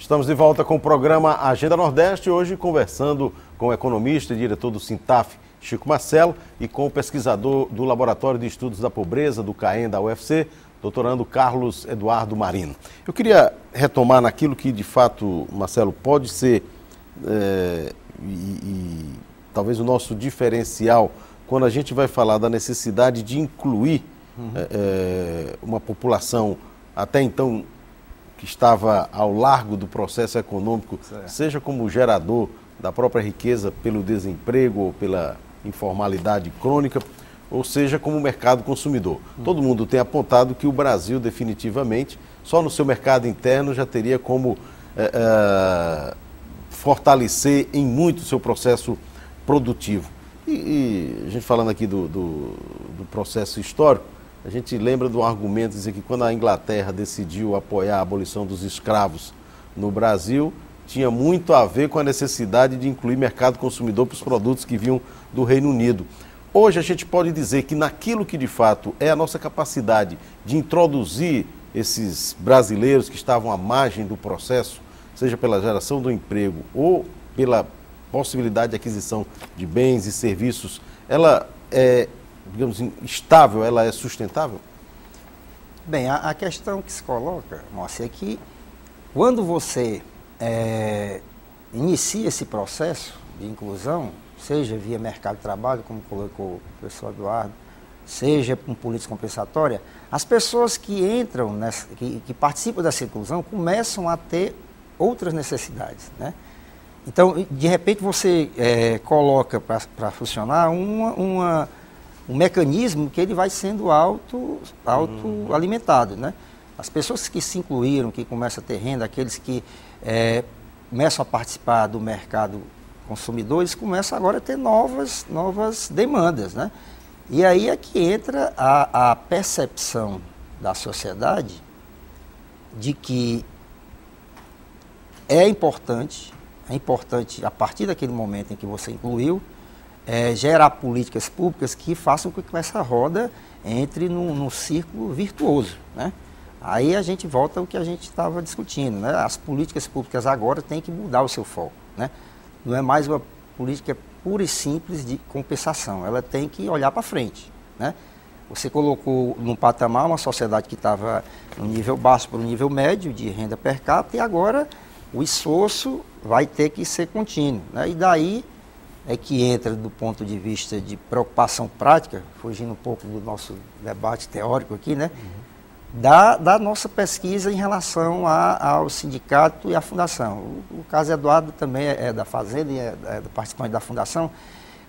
Estamos de volta com o programa Agenda Nordeste, hoje conversando com o economista e diretor do Sintaf, Chico Marcelo, e com o pesquisador do Laboratório de Estudos da Pobreza, do CAEM da UFC, doutorando Carlos Eduardo Marino. Eu queria retomar naquilo que, de fato, Marcelo, pode ser talvez o nosso diferencial quando a gente vai falar da necessidade de incluir uma população até então que estava ao largo do processo econômico, seja como gerador da própria riqueza pelo desemprego ou pela informalidade crônica, ou seja, como mercado consumidor. Todo mundo tem apontado que o Brasil, definitivamente, só no seu mercado interno já teria como fortalecer em muito o seu processo produtivo. E a gente falando aqui do processo histórico, a gente lembra do argumento de dizer que quando a Inglaterra decidiu apoiar a abolição dos escravos no Brasil, tinha muito a ver com a necessidade de incluir mercado consumidor para os produtos que vinham do Reino Unido. Hoje a gente pode dizer que naquilo que de fato é a nossa capacidade de introduzir esses brasileiros que estavam à margem do processo, seja pela geração do emprego ou pela possibilidade de aquisição de bens e serviços, ela é, digamos, estável, ela é sustentável? Bem, a questão que se coloca, Moacir, é que quando você inicia esse processo de inclusão, seja via mercado de trabalho, como colocou o professor Eduardo, seja com política compensatória, as pessoas que entram, que participam dessa inclusão, começam a ter outras necessidades, né? Então, de repente, você coloca para funcionar um mecanismo que ele vai sendo autoalimentado, né? As pessoas que se incluíram, que começam a ter renda, aqueles que começam a participar do mercado consumidor, eles começam agora a ter novas demandas, né? E aí é que entra a percepção da sociedade de que é importante, a partir daquele momento em que você incluiu, gerar políticas públicas que façam com que essa roda entre num círculo virtuoso, né? Aí a gente volta ao que a gente estava discutindo, né? As políticas públicas agora têm que mudar o seu foco, né? Não é mais uma política pura e simples de compensação, ela tem que olhar para frente, né? Você colocou num patamar uma sociedade que estava no nível baixo para o nível médio de renda per capita, e agora o esforço vai ter que ser contínuo, né? E daí é que entra, do ponto de vista de preocupação prática, fugindo um pouco do nosso debate teórico aqui, né? Da nossa pesquisa em relação ao sindicato e à fundação. O caso Eduardo também é da Fazenda e é do participante da fundação,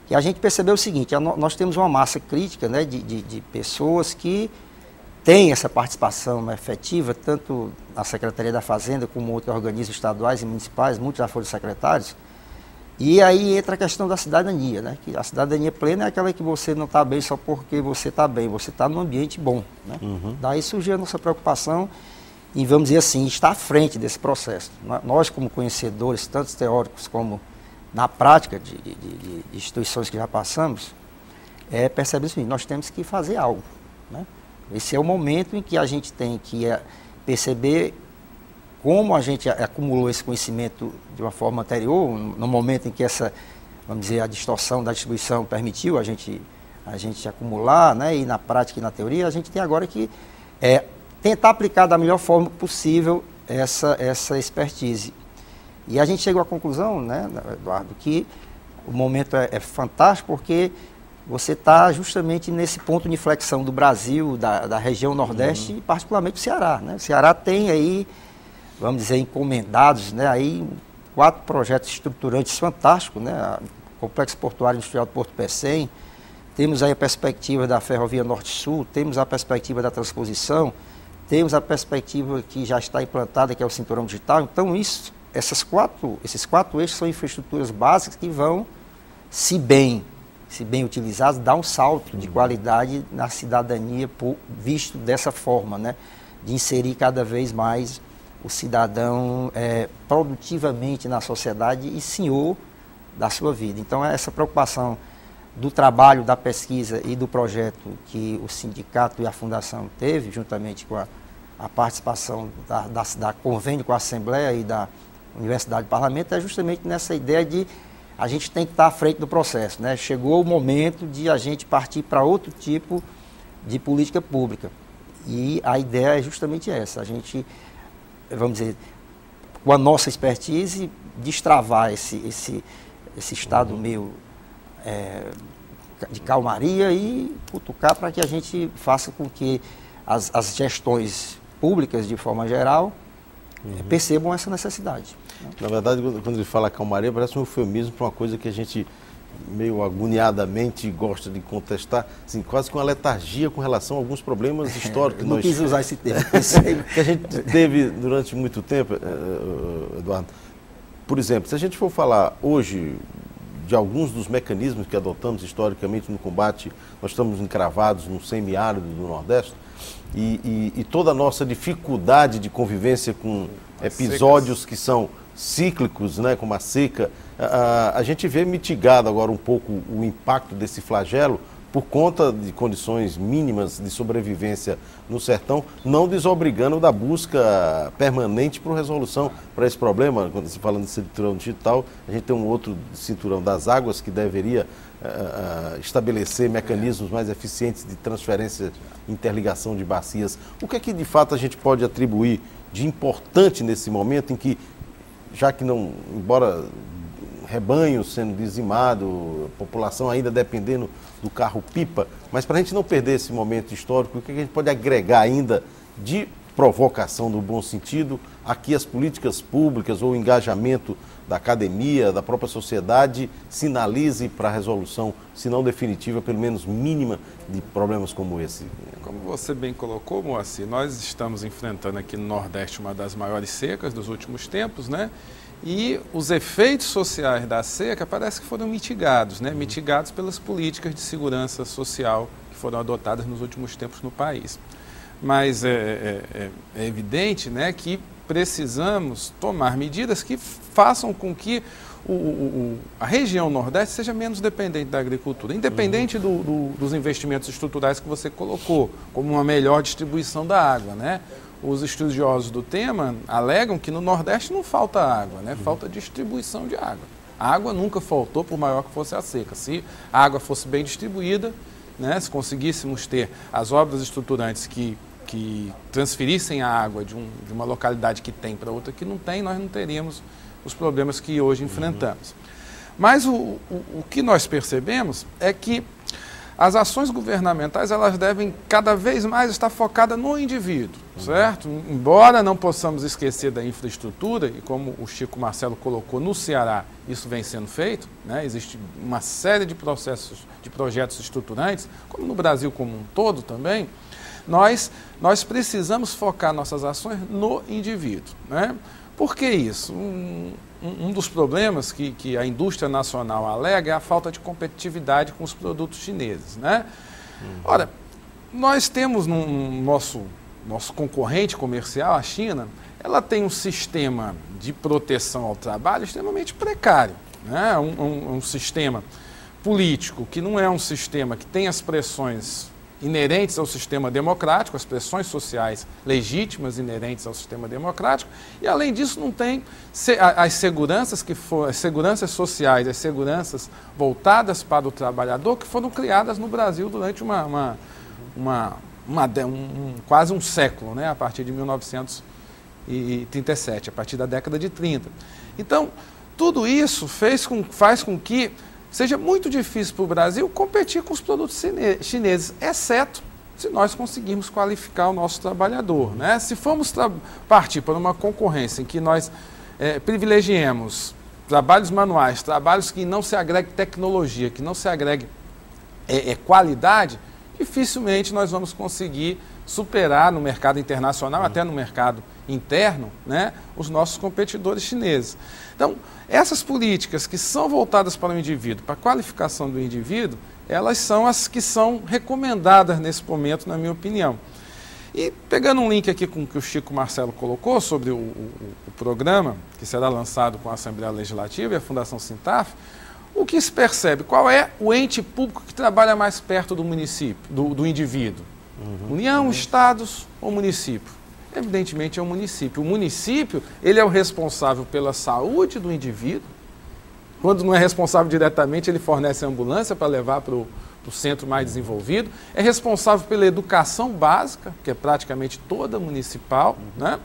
que a gente percebeu o seguinte: nós temos uma massa crítica, né, de pessoas que têm essa participação efetiva, tanto na Secretaria da Fazenda como outros organismos estaduais e municipais, muitos já foram secretários. E aí entra a questão da cidadania, né? Que a cidadania plena é aquela que você não está bem só porque você está bem, você está num ambiente bom, né? Daí surgiu a nossa preocupação em, vamos dizer assim, estar à frente desse processo. Nós, como conhecedores, tanto teóricos como na prática de instituições que já passamos, percebemos que nós temos que fazer algo, né? Esse é o momento em que a gente tem que perceber como a gente acumulou esse conhecimento de uma forma anterior, no momento em que vamos dizer, a distorção da distribuição permitiu a gente acumular, né? E na prática e na teoria, a gente tem agora que tentar aplicar da melhor forma possível essa expertise. E a gente chegou à conclusão, né, Eduardo, que o momento é fantástico porque você está justamente nesse ponto de inflexão do Brasil, da região Nordeste, e particularmente do Ceará, né? O Ceará tem aí, vamos dizer, encomendados, né, aí 4 projetos estruturantes fantásticos, né? O Complexo Portuário Industrial do Porto Pecém, temos aí a perspectiva da Ferrovia Norte-Sul, temos a perspectiva da transposição, temos a perspectiva que já está implantada, que é o Cinturão Digital. Então, esses quatro eixos são infraestruturas básicas que vão, se bem utilizados, dar um salto de qualidade na cidadania, visto dessa forma, né? De inserir cada vez mais o cidadão produtivamente na sociedade e senhor da sua vida. Então, essa preocupação do trabalho, da pesquisa e do projeto que o sindicato e a fundação teve, juntamente com a participação da convênio com a Assembleia e da Universidade e Parlamento, é justamente nessa ideia de a gente tem que estar à frente do processo, né? Chegou o momento de a gente partir para outro tipo de política pública. E a ideia é justamente essa, a gente, vamos dizer, com a nossa expertise, destravar esse estado meio de calmaria e cutucar para que a gente faça com que as gestões públicas, de forma geral, percebam essa necessidade. Na verdade, quando ele fala calmaria, parece um eufemismo para uma coisa que a gente meio agoniadamente gosta de contestar, assim, quase com uma letargia com relação a alguns problemas históricos. Não quis usar esse termo. Que a gente teve durante muito tempo, Eduardo. Por exemplo, se a gente for falar hoje de alguns dos mecanismos que adotamos historicamente no combate, nós estamos encravados no semiárido do Nordeste, e toda a nossa dificuldade de convivência com episódios que são cíclicos, né, como a seca, a gente vê mitigado agora um pouco o impacto desse flagelo por conta de condições mínimas de sobrevivência no sertão, não desobrigando da busca permanente por resolução para esse problema. Quando se fala de cinturão digital, a gente tem um outro cinturão das águas que deveria estabelecer mecanismos mais eficientes de transferência e interligação de bacias. O que é que de fato a gente pode atribuir de importante nesse momento em que, já que não, embora rebanho sendo dizimado, população ainda dependendo do carro-pipa, mas para a gente não perder esse momento histórico, o que a gente pode agregar ainda de provocação no bom sentido, aqui as políticas públicas ou o engajamento da academia, da própria sociedade, sinalize para a resolução, se não definitiva, pelo menos mínima, de problemas como esse? Como você bem colocou, Moacir, nós estamos enfrentando aqui no Nordeste uma das maiores secas dos últimos tempos, né? E os efeitos sociais da seca parece que foram mitigados, né? Mitigados pelas políticas de segurança social que foram adotadas nos últimos tempos no país. Mas é evidente, né, que precisamos tomar medidas que façam com que a região Nordeste seja menos dependente da agricultura, independente dos investimentos estruturais que você colocou, como uma melhor distribuição da água, né? Os estudiosos do tema alegam que no Nordeste não falta água, né? Falta distribuição de água. A água nunca faltou, por maior que fosse a seca. Se a água fosse bem distribuída, né? Se conseguíssemos ter as obras estruturantes que transferissem a água de uma localidade que tem para outra que não tem, nós não teríamos os problemas que hoje enfrentamos. Mas o que nós percebemos é que as ações governamentais, elas devem cada vez mais estar focadas no indivíduo, certo? Embora não possamos esquecer da infraestrutura, e como o Chico Marcelo colocou, no Ceará isso vem sendo feito, né? Existe uma série de projetos estruturantes, como no Brasil como um todo também, nós precisamos focar nossas ações no indivíduo, né? Por que isso? Um dos problemas que a indústria nacional alega é a falta de competitividade com os produtos chineses, né? Ora, nós temos no nosso concorrente comercial, a China, ela tem um sistema de proteção ao trabalho extremamente precário, né? Um sistema político que não é um sistema que tem as pressões inerentes ao sistema democrático, as pressões sociais legítimas inerentes ao sistema democrático, e além disso não tem as seguranças as seguranças sociais, as seguranças voltadas para o trabalhador que foram criadas no Brasil durante quase um século, né, a partir de 1937, a partir da década de 30. Então, tudo isso faz com que seja muito difícil para o Brasil competir com os produtos chineses, exceto se nós conseguirmos qualificar o nosso trabalhador, né? Se formos partir para uma concorrência em que nós privilegiemos trabalhos manuais, trabalhos que não se agregue tecnologia, que não se agregue qualidade, dificilmente nós vamos conseguir superar no mercado internacional, até no mercado interno, né, os nossos competidores chineses. Então, essas políticas que são voltadas para o indivíduo, para a qualificação do indivíduo, elas são as que são recomendadas nesse momento, na minha opinião. E pegando um link aqui com o que o Chico Marcelo colocou sobre o programa, que será lançado com a Assembleia Legislativa e a Fundação Sintaf, o que se percebe? Qual é o ente público que trabalha mais perto do município, do indivíduo? União, estados ou município? Evidentemente é o município. O município, ele é o responsável pela saúde do indivíduo. Quando não é responsável diretamente, ele fornece a ambulância para levar para o centro mais desenvolvido. É responsável pela educação básica, que é praticamente toda municipal, né?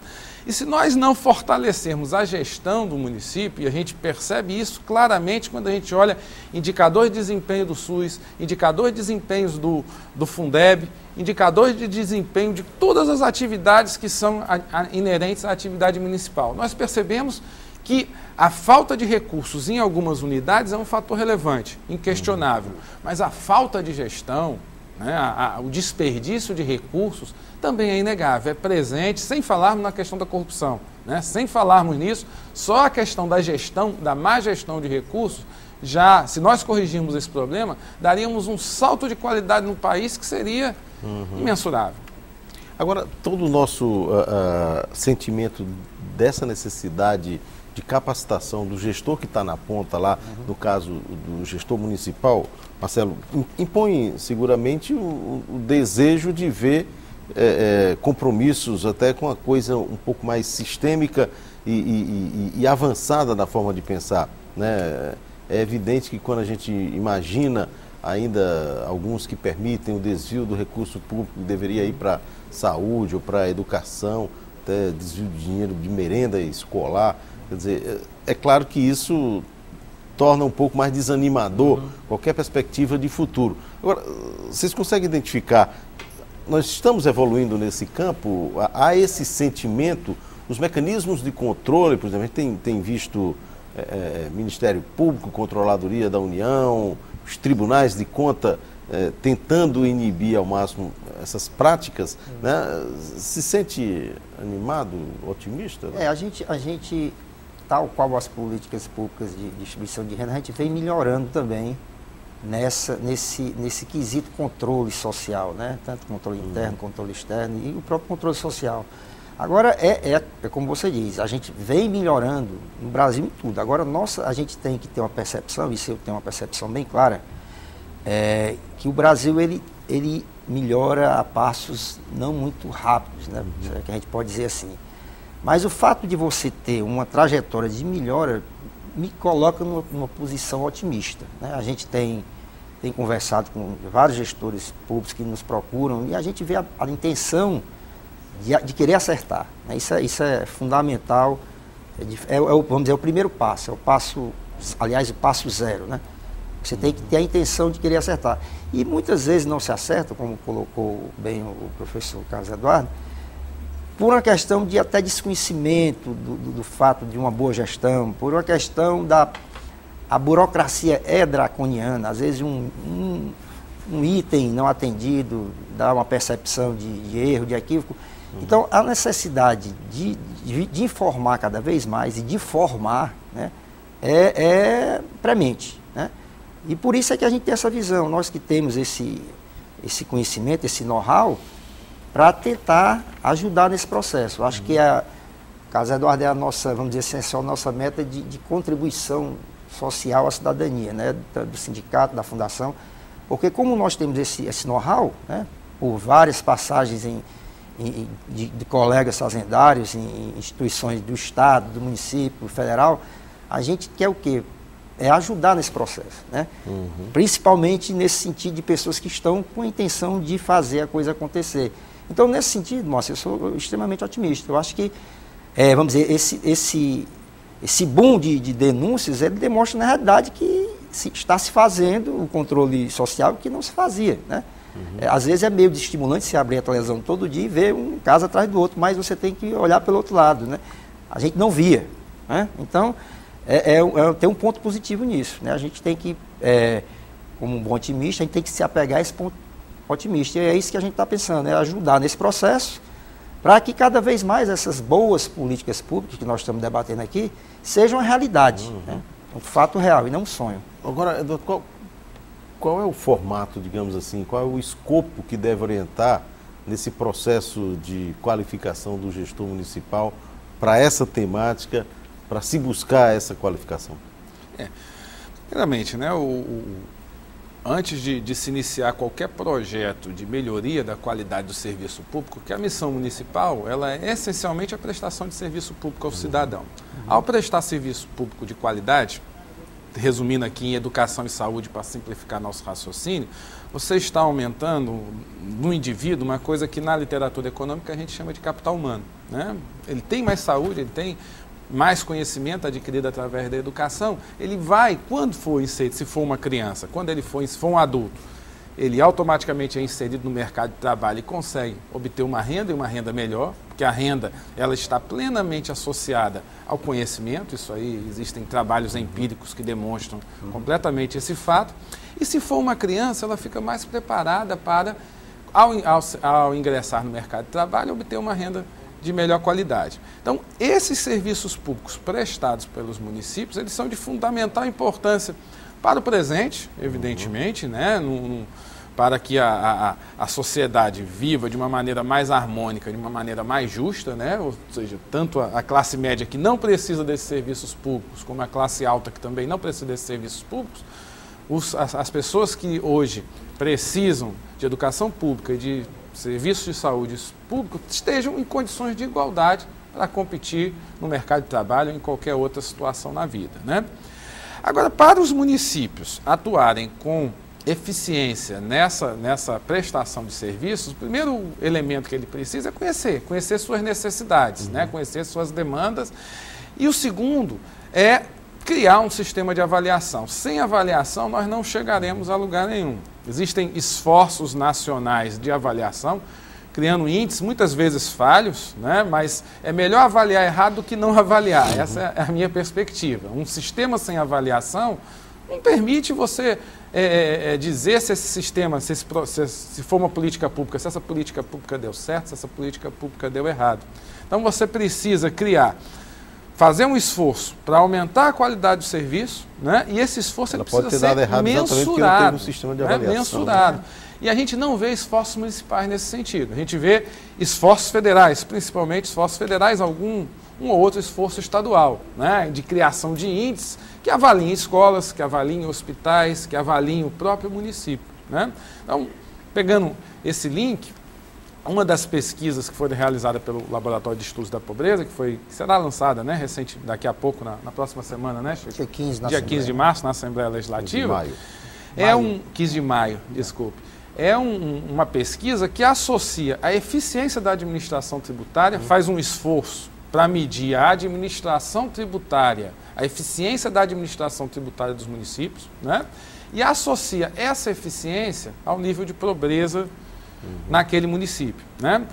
E se nós não fortalecermos a gestão do município, e a gente percebe isso claramente quando a gente olha indicadores de desempenho do SUS, indicadores de desempenhos do Fundeb, indicadores de desempenho de todas as atividades que são inerentes à atividade municipal. Nós percebemos que a falta de recursos em algumas unidades é um fator relevante, inquestionável, mas a falta de gestão, né, o desperdício de recursos também é inegável, é presente, sem falarmos na questão da corrupção, né? Sem falarmos nisso, só a questão da gestão, da má gestão de recursos, já, se nós corrigirmos esse problema, daríamos um salto de qualidade no país que seria imensurável. Agora, todo o nosso sentimento dessa necessidade de capacitação do gestor que está na ponta lá, no caso do gestor municipal, Marcelo, impõe seguramente o desejo de ver compromissos até com uma coisa um pouco mais sistêmica e avançada na forma de pensar, né? É evidente que quando a gente imagina ainda alguns que permitem o desvio do recurso público que deveria ir para saúde ou para educação, até desvio de dinheiro de merenda escolar, quer dizer, é claro que isso torna um pouco mais desanimador qualquer perspectiva de futuro. Agora, vocês conseguem identificar, nós estamos evoluindo nesse campo, há esse sentimento, os mecanismos de controle, por exemplo, a gente tem visto Ministério Público, Controladoria da União, os tribunais de conta tentando inibir ao máximo essas práticas, né? Se sente animado, otimista? Né? A gente, tal qual as políticas públicas de distribuição de renda, a gente vem melhorando também nesse quesito controle social, né? Tanto controle interno, controle externo e o próprio controle social. Agora, é como você diz, a gente vem melhorando no Brasil em tudo. Agora, a gente tem que ter uma percepção, isso eu tenho uma percepção bem clara, que o Brasil ele melhora a passos não muito rápidos, né? Que a gente pode dizer assim. Mas o fato de você ter uma trajetória de melhora me coloca numa posição otimista, né? A gente tem conversado com vários gestores públicos que nos procuram e a gente vê a intenção de querer acertar, né? Isso é fundamental, vamos dizer, o primeiro passo, é o passo, aliás, o passo zero, né? Você tem que ter a intenção de querer acertar. E muitas vezes não se acerta, como colocou bem o professor Carlos Eduardo, por uma questão de até desconhecimento do fato de uma boa gestão, por uma questão a burocracia é draconiana, às vezes um item não atendido dá uma percepção de erro, de equívoco. Então, a necessidade de informar cada vez mais e de formar, né, é premente, né? E por isso é que a gente tem essa visão, nós que temos esse conhecimento, esse know-how, para tentar ajudar nesse processo. Eu acho que Carlos Eduardo é a nossa, vamos dizer assim, a nossa meta de contribuição social à cidadania, né, do sindicato, da fundação, porque como nós temos esse know-how, né, por várias passagens de colegas fazendários em instituições do Estado, do município, federal, a gente quer o quê? É ajudar nesse processo, né? Principalmente nesse sentido de pessoas que estão com a intenção de fazer a coisa acontecer. Então, nesse sentido, Márcio, eu sou extremamente otimista. Eu acho que, vamos dizer, esse boom de denúncias, ele demonstra, na realidade, que está se fazendo o controle social que não se fazia, né? Às vezes é meio desestimulante se abrir a televisão todo dia e ver um caso atrás do outro, mas você tem que olhar pelo outro lado, né? A gente não via, né? Então, tem um ponto positivo nisso, né? A gente tem que, como um bom otimista, a gente tem que se apegar a esse ponto otimista. E é isso que a gente está pensando, é ajudar nesse processo para que cada vez mais essas boas políticas públicas que nós estamos debatendo aqui sejam uma realidade, né? Um fato real e não um sonho. Agora, Eduardo, qual é o formato, digamos assim, qual é o escopo que deve orientar nesse processo de qualificação do gestor municipal para essa temática, para se buscar essa qualificação? Primeiramente, né, antes de se iniciar qualquer projeto de melhoria da qualidade do serviço público, que a missão municipal ela é essencialmente a prestação de serviço público ao cidadão. Ao prestar serviço público de qualidade, resumindo aqui em educação e saúde para simplificar nosso raciocínio, você está aumentando no indivíduo uma coisa que na literatura econômica a gente chama de capital humano, né? Ele tem mais saúde, ele tem mais conhecimento adquirido através da educação, ele vai, quando for inserido, se for uma criança, se for um adulto, ele automaticamente é inserido no mercado de trabalho e consegue obter uma renda e uma renda melhor, porque a renda ela está plenamente associada ao conhecimento, isso aí existem trabalhos empíricos que demonstram completamente esse fato, e se for uma criança, ela fica mais preparada para, ao ingressar no mercado de trabalho, obter uma renda de melhor qualidade. Então, esses serviços públicos prestados pelos municípios, eles são de fundamental importância para o presente, evidentemente, né, para que a sociedade viva de uma maneira mais harmônica, de uma maneira mais justa, né, ou seja, tanto a classe média que não precisa desses serviços públicos, como a classe alta que também não precisa desses serviços públicos, as pessoas que hoje precisam de educação pública e de serviços de saúde público estejam em condições de igualdade para competir no mercado de trabalho ou em qualquer outra situação na vida, né? Agora, para os municípios atuarem com eficiência nessa prestação de serviços, o primeiro elemento que ele precisa é conhecer suas necessidades, né? Conhecer suas demandas, e o segundo é criar um sistema de avaliação. Sem avaliação, nós não chegaremos a lugar nenhum. Existem esforços nacionais de avaliação, criando índices, muitas vezes falhos, né? Mas é melhor avaliar errado do que não avaliar. Essa é a minha perspectiva. Um sistema sem avaliação não permite você dizer se esse sistema, se for uma política pública, se essa política pública deu certo, se essa política pública deu errado. Então você precisa fazer um esforço para aumentar a qualidade do serviço, né? E esse esforço ele precisa ser mensurado, um sistema de avaliação, mensurado. Né? E a gente não vê esforços municipais nesse sentido. A gente vê esforços federais, principalmente esforços federais, um ou outro esforço estadual, né? De criação de índices que avaliem escolas, que avaliem hospitais, que avaliem o próprio município, né? Então, pegando esse link, uma das pesquisas que foram realizadas pelo Laboratório de Estudos da Pobreza, que será lançada, né, daqui a pouco, na próxima semana, né, Chico? Dia 15 de março, na Assembleia Legislativa. 15 de maio, desculpe. É uma pesquisa que associa a eficiência da administração tributária, faz um esforço para medir a administração tributária, a eficiência da administração tributária dos municípios, né, e associa essa eficiência ao nível de pobreza naquele município, né?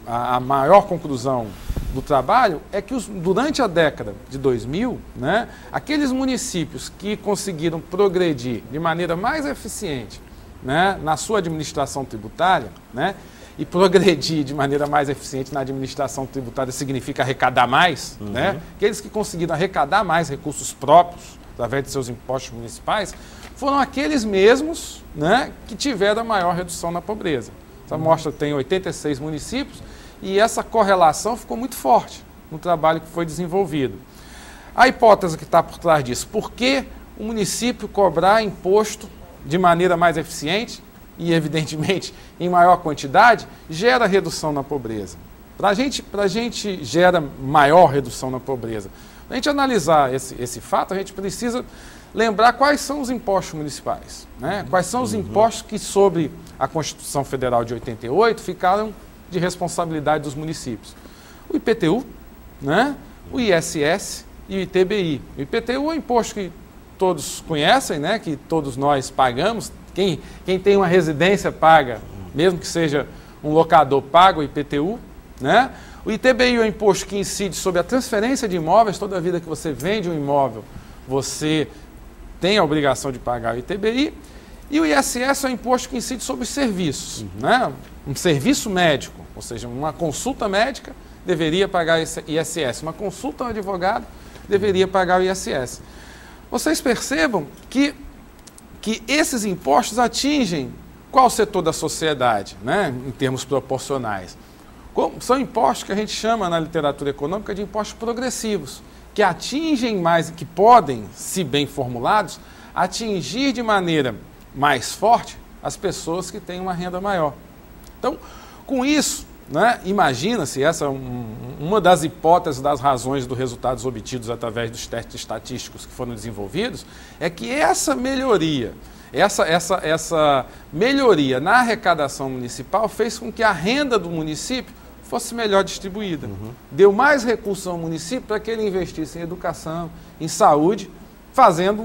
A maior conclusão do trabalho é que durante a década de 2000, né, aqueles municípios que conseguiram progredir de maneira mais eficiente, né, na sua administração tributária, né, e progredir de maneira mais eficiente na administração tributária significa arrecadar mais, né? Aqueles que conseguiram arrecadar mais recursos próprios através de seus impostos municipais foram aqueles mesmos, né, que tiveram a maior redução na pobreza. Essa amostra tem 86 municípios e essa correlação ficou muito forte no trabalho que foi desenvolvido. A hipótese que está por trás disso, por que o município cobrar imposto de maneira mais eficiente e, evidentemente, em maior quantidade, gera redução na pobreza. Para a gente gera maior redução na pobreza. Para a gente analisar esse fato, a gente precisa lembrar quais são os impostos municipais, né? Quais são os impostos que, sobre a Constituição Federal de 88, ficaram de responsabilidade dos municípios. O IPTU, né? O ISS e o ITBI. O IPTU é um imposto que todos conhecem, né? Que todos nós pagamos. Quem tem uma residência paga, mesmo que seja um locador, paga o IPTU, né? O ITBI é um imposto que incide sobre a transferência de imóveis. Toda vida que você vende um imóvel, você tem a obrigação de pagar o ITBI. E o ISS é um imposto que incide sobre os serviços, né? Um serviço médico, ou seja, uma consulta médica deveria pagar ISS, uma consulta ao advogado deveria pagar o ISS. Vocês percebam que esses impostos atingem qual setor da sociedade, né, em termos proporcionais? São impostos que a gente chama na literatura econômica de impostos progressivos, que atingem mais, que podem, se bem formulados, atingir de maneira mais forte as pessoas que têm uma renda maior. Então, com isso, né, imagina-se, essa uma das hipóteses das razões dos resultados obtidos através dos testes estatísticos que foram desenvolvidos, é que essa melhoria, essa melhoria na arrecadação municipal fez com que a renda do município fosse melhor distribuída. Deu mais recursos ao município para que ele investisse em educação, em saúde, fazendo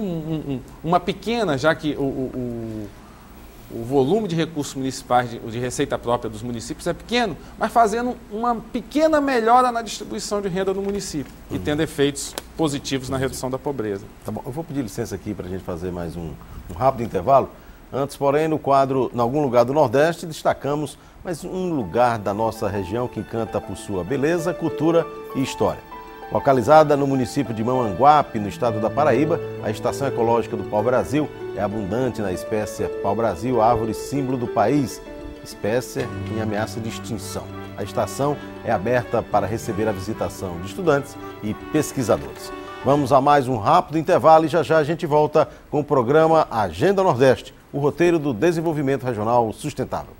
uma pequena, já que o volume de recursos municipais, de receita própria dos municípios é pequeno, mas fazendo uma pequena melhora na distribuição de renda do município e tendo efeitos positivos na redução da pobreza. Tá bom, eu vou pedir licença aqui para a gente fazer mais um rápido intervalo. Antes, porém, no quadro Em Algum Lugar do Nordeste, destacamos mais um lugar da nossa região que encanta por sua beleza, cultura e história. Localizada no município de Mamanguape, no estado da Paraíba, a Estação Ecológica do Pau-Brasil é abundante na espécie pau-brasil, árvore símbolo do país, espécie em ameaça de extinção. A estação é aberta para receber a visitação de estudantes e pesquisadores. Vamos a mais um rápido intervalo e já já a gente volta com o programa Agenda Nordeste, o roteiro do desenvolvimento regional sustentável.